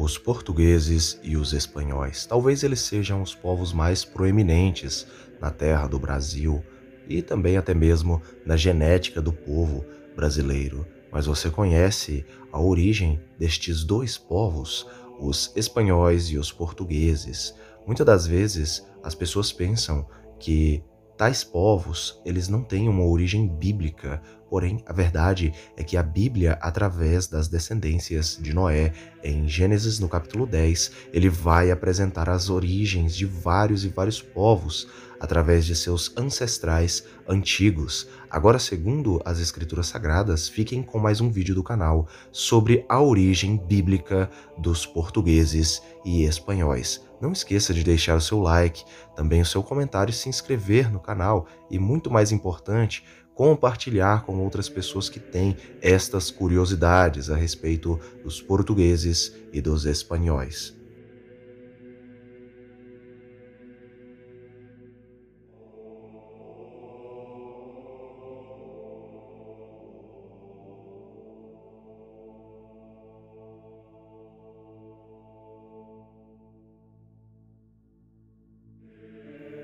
Os portugueses e os espanhóis, talvez eles sejam os povos mais proeminentes na terra do Brasil e também até mesmo na genética do povo brasileiro. Mas você conhece a origem destes dois povos, os espanhóis e os portugueses? Muitas das vezes as pessoas pensam que tais povos, eles não têm uma origem bíblica, porém a verdade é que a Bíblia, através das descendências de Noé, em Gênesis no capítulo 10, ele vai apresentar as origens de vários e vários povos através de seus ancestrais antigos. Agora, segundo as Escrituras Sagradas, fiquem com mais um vídeo do canal sobre a origem bíblica dos portugueses e espanhóis. Não esqueça de deixar o seu like, também o seu comentário e se inscrever no canal e, muito mais importante, compartilhar com outras pessoas que têm estas curiosidades a respeito dos portugueses e dos espanhóis.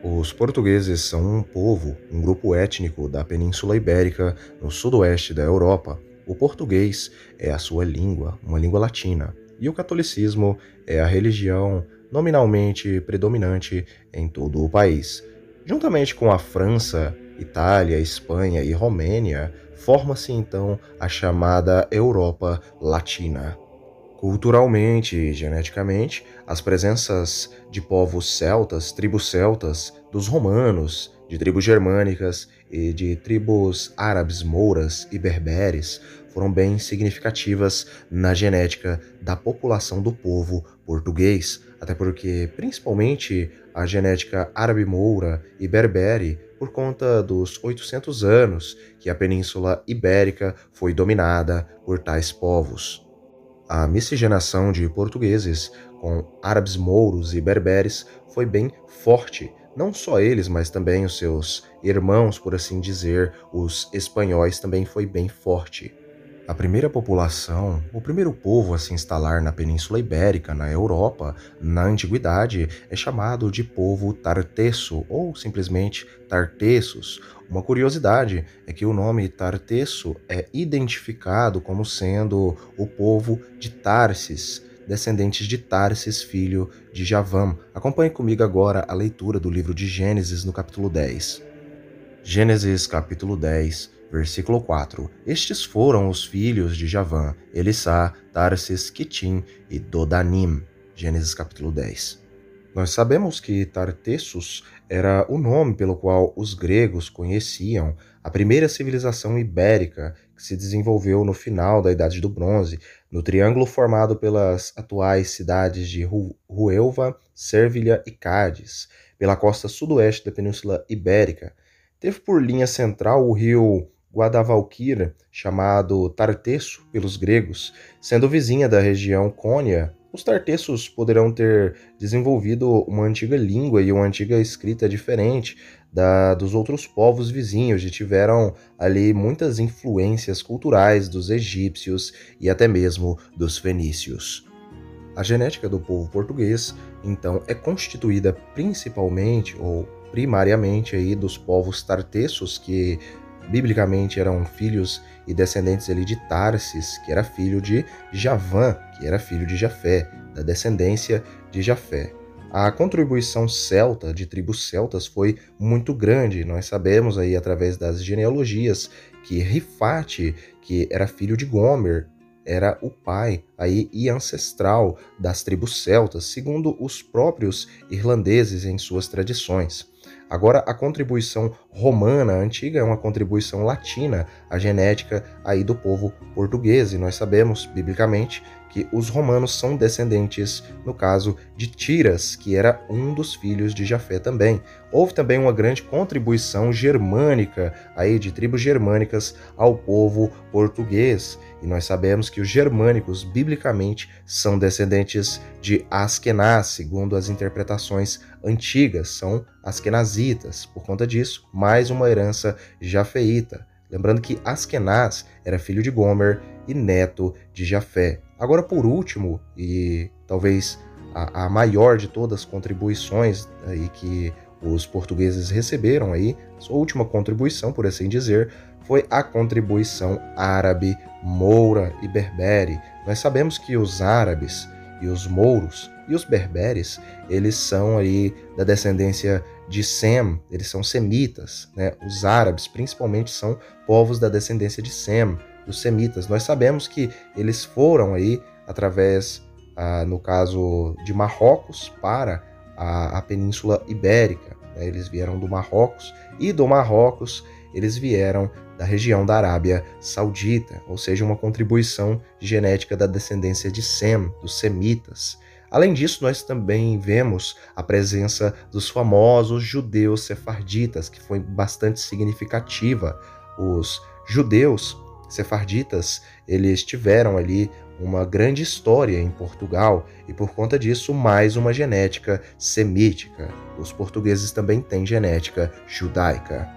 Os portugueses são um povo, um grupo étnico da Península Ibérica, no sudoeste da Europa. O português é a sua língua, uma língua latina, e o catolicismo é a religião nominalmente predominante em todo o país. Juntamente com a França, Itália, Espanha e Romênia, forma-se então a chamada Europa Latina. Culturalmente e geneticamente, as presenças de povos celtas, tribos celtas, dos romanos, de tribos germânicas e de tribos árabes, mouras e berberes foram bem significativas na genética da população do povo português, até porque, principalmente, a genética árabe-moura e berbere, por conta dos 800 anos que a Península Ibérica foi dominada por tais povos. A miscigenação de portugueses com árabes mouros e berberes foi bem forte. Não só eles, mas também os seus irmãos, por assim dizer, os espanhóis, também foi bem forte. A primeira população, o primeiro povo a se instalar na Península Ibérica, na Europa, na Antiguidade, é chamado de povo tartesso ou simplesmente tartessos. Uma curiosidade é que o nome tartesso é identificado como sendo o povo de Tarsis, descendentes de Tarsis, filho de Javã. Acompanhe comigo agora a leitura do livro de Gênesis no capítulo 10. Gênesis capítulo 10, versículo 4. Estes foram os filhos de Javã, Elissá, Tarsis, Quitim e Dodanim. Gênesis capítulo 10. Nós sabemos que Tartessos era o nome pelo qual os gregos conheciam a primeira civilização ibérica que se desenvolveu no final da Idade do Bronze, no triângulo formado pelas atuais cidades de Huelva, Servilha e Cádiz, pela costa sudoeste da Península Ibérica. Teve por linha central o rio Guadalquivir, chamado Tartesso pelos gregos, sendo vizinha da região Cônia. Os tartessos poderão ter desenvolvido uma antiga língua e uma antiga escrita diferente dos outros povos vizinhos e tiveram ali muitas influências culturais dos egípcios e até mesmo dos fenícios. A genética do povo português, então, é constituída principalmente ou primariamente aí dos povos tartessos, que biblicamente eram filhos e descendentes ali de Tarsis, que era filho de Javã, que era filho de Jafé, da descendência de Jafé. A contribuição celta, de tribos celtas, foi muito grande. Nós sabemos aí, através das genealogias, que Rifate, que era filho de Gomer, era o pai aí e ancestral das tribos celtas, segundo os próprios irlandeses em suas tradições. Agora, a contribuição romana antiga é uma contribuição latina à genética aí do povo português, e nós sabemos, biblicamente, que os romanos são descendentes, no caso, de Tiras, que era um dos filhos de Jafé também. Houve também uma grande contribuição germânica, aí de tribos germânicas, ao povo português, e nós sabemos que os germânicos, biblicamente, são descendentes de Askenaz, segundo as interpretações antigas, são askenazitas. Por conta disso, mais uma herança jafeíta. Lembrando que Askenaz era filho de Gomer e neto de Jafé. Agora, por último, e talvez a maior de todas as contribuições aí que os portugueses receberam aí, sua última contribuição, por assim dizer, foi a contribuição árabe, moura e berbere. Nós sabemos que os árabes e os mouros e os berberes, eles são aí da descendência de Sem, eles são semitas, né? Os árabes, principalmente, são povos da descendência de Sem, dos semitas. Nós sabemos que eles foram aí através, no caso de Marrocos, para a Península Ibérica, né? Eles vieram do Marrocos, e do Marrocos eles vieram da região da Arábia Saudita, ou seja, uma contribuição genética da descendência de Sem, dos semitas. Além disso, nós também vemos a presença dos famosos judeus sefarditas, que foi bastante significativa. Os judeus sefarditas, eles tiveram ali uma grande história em Portugal e, por conta disso, mais uma genética semítica. Os portugueses também têm genética judaica.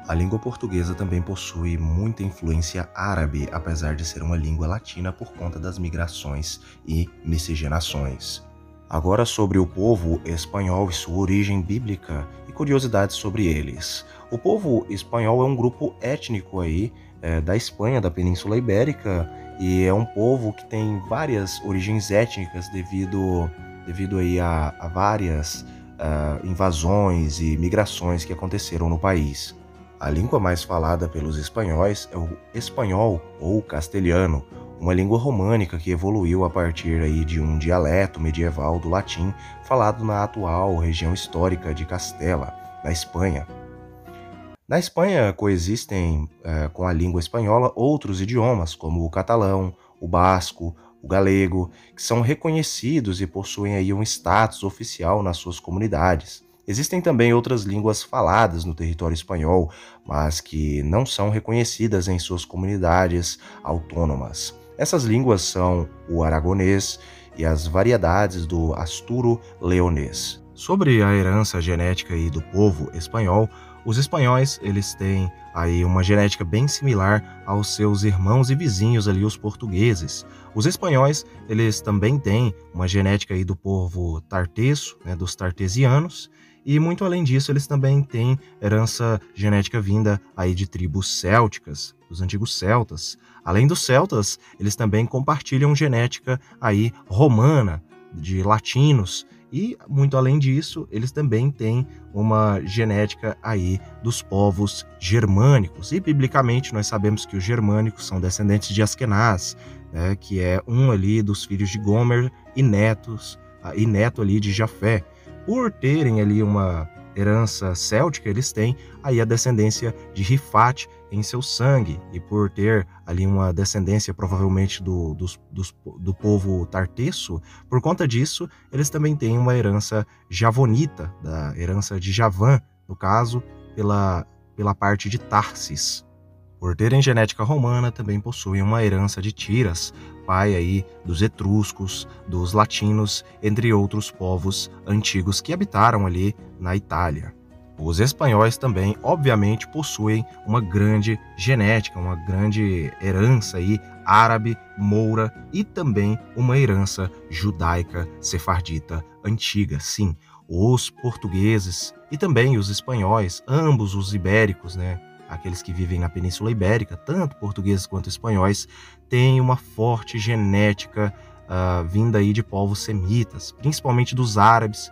A língua portuguesa também possui muita influência árabe, apesar de ser uma língua latina por conta das migrações e miscigenações. Agora sobre o povo espanhol e sua origem bíblica e curiosidades sobre eles. O povo espanhol é um grupo étnico aí da Espanha, da Península Ibérica, e é um povo que tem várias origens étnicas devido aí a várias invasões e migrações que aconteceram no país. A língua mais falada pelos espanhóis é o espanhol ou castelhano, uma língua românica que evoluiu a partir aí de um dialeto medieval do latim falado na atual região histórica de Castela, na Espanha. Na Espanha coexistem com a língua espanhola outros idiomas, como o catalão, o basco, o galego, que são reconhecidos e possuem aí um status oficial nas suas comunidades. Existem também outras línguas faladas no território espanhol, mas que não são reconhecidas em suas comunidades autônomas. Essas línguas são o aragonês e as variedades do asturo-leonês. Sobre a herança genética aí do povo espanhol, os espanhóis, eles têm aí uma genética bem similar aos seus irmãos e vizinhos ali, os portugueses. Os espanhóis, eles também têm uma genética aí do povo tarteso, né, dos tartesianos, e muito além disso, eles também têm herança genética vinda aí de tribos célticas, dos antigos celtas. Além dos celtas, eles também compartilham genética aí romana, de latinos, e muito além disso, eles também têm uma genética aí dos povos germânicos. E biblicamente nós sabemos que os germânicos são descendentes de Askenaz, né, que é um ali dos filhos de Gomer e neto ali de Jafé. Por terem ali uma herança céltica, eles têm aí a descendência de Rifate em seu sangue, e por ter ali uma descendência provavelmente do povo tartesso, por conta disso, eles também têm uma herança javonita, da herança de Javan, no caso, pela parte de Tarsis. Por terem genética romana, também possuem uma herança de Tiras, pai aí dos etruscos, dos latinos, entre outros povos antigos que habitaram ali na Itália. Os espanhóis também, obviamente, possuem uma grande genética, uma grande herança aí árabe, moura e também uma herança judaica sefardita antiga. Sim, os portugueses e também os espanhóis, ambos os ibéricos, né? Aqueles que vivem na Península Ibérica, tanto portugueses quanto espanhóis, têm uma forte genética vinda aí de povos semitas, principalmente dos árabes.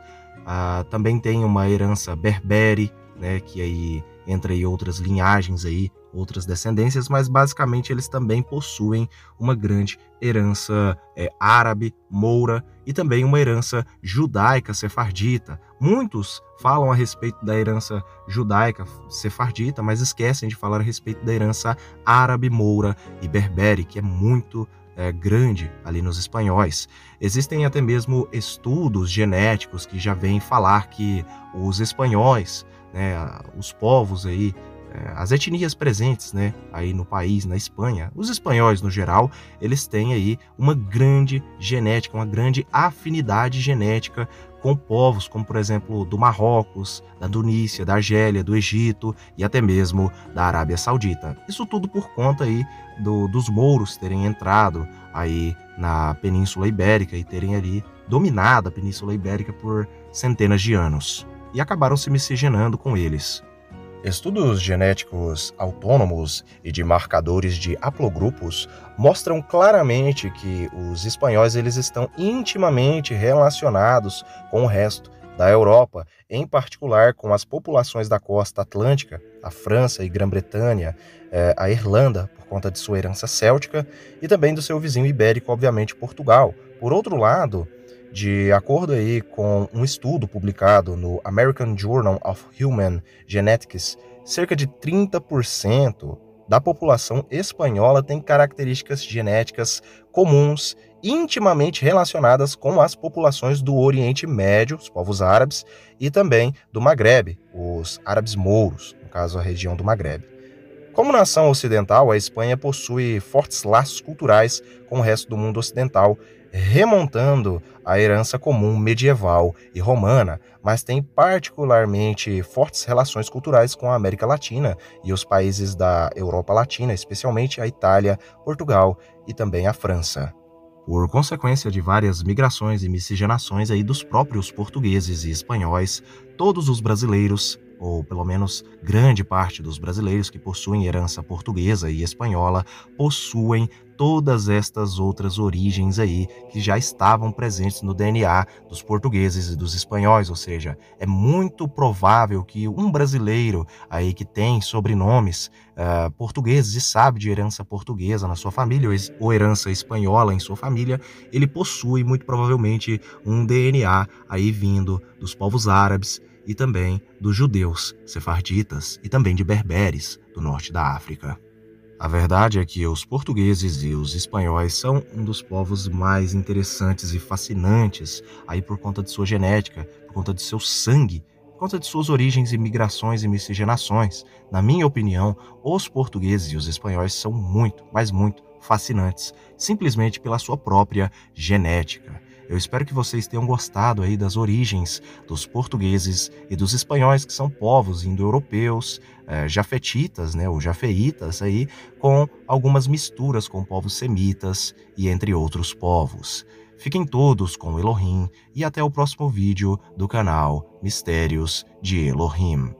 Também tem uma herança berbere, né, que aí entra aí outras linhagens aí, outras descendências, mas basicamente eles também possuem uma grande herança árabe, moura e também uma herança judaica sefardita. Muitos falam a respeito da herança judaica sefardita, mas esquecem de falar a respeito da herança árabe, moura e berbere, que é muito grande ali nos espanhóis. Existem até mesmo estudos genéticos que já vêm falar que os espanhóis, né, os povos aí, as etnias presentes, né, aí no país, na Espanha, os espanhóis no geral, eles têm aí uma grande genética, uma grande afinidade genética com povos como, por exemplo, do Marrocos, da Tunísia, da Argélia, do Egito e até mesmo da Arábia Saudita. Isso tudo por conta aí dos mouros terem entrado aí na Península Ibérica e terem ali dominado a Península Ibérica por centenas de anos, e acabaram se miscigenando com eles. Estudos genéticos autônomos e de marcadores de haplogrupos mostram claramente que os espanhóis eles estão intimamente relacionados com o resto da Europa, em particular com as populações da costa atlântica, a França e Grã-Bretanha, a Irlanda, por conta de sua herança céltica, e também do seu vizinho ibérico, obviamente, Portugal. Por outro lado, de acordo aí com um estudo publicado no American Journal of Human Genetics, cerca de 30% da população espanhola tem características genéticas comuns, intimamente relacionadas com as populações do Oriente Médio, os povos árabes, e também do Maghreb, os árabes mouros, no caso a região do Maghreb. Como nação ocidental, a Espanha possui fortes laços culturais com o resto do mundo ocidental, remontando a herança comum medieval e romana, mas tem particularmente fortes relações culturais com a América Latina e os países da Europa Latina, especialmente a Itália, Portugal e também a França. Por consequência de várias migrações e miscigenações aí dos próprios portugueses e espanhóis, todos os brasileiros, ou pelo menos grande parte dos brasileiros que possuem herança portuguesa e espanhola, possuem todas estas outras origens aí que já estavam presentes no DNA dos portugueses e dos espanhóis, ou seja, é muito provável que um brasileiro aí que tem sobrenomes portugueses e sabe de herança portuguesa na sua família ou herança espanhola em sua família, ele possui muito provavelmente um DNA aí vindo dos povos árabes e também dos judeus, sefarditas e também de berberes do norte da África. A verdade é que os portugueses e os espanhóis são um dos povos mais interessantes e fascinantes aí por conta de sua genética, por conta de seu sangue, por conta de suas origens e migrações e miscigenações. Na minha opinião, os portugueses e os espanhóis são muito, mas muito fascinantes, simplesmente pela sua própria genética. Eu espero que vocês tenham gostado aí das origens dos portugueses e dos espanhóis, que são povos indo-europeus, jafetitas, né, ou jafeitas, aí, com algumas misturas com povos semitas e entre outros povos. Fiquem todos com Elohim e até o próximo vídeo do canal Mistérios de Elohim.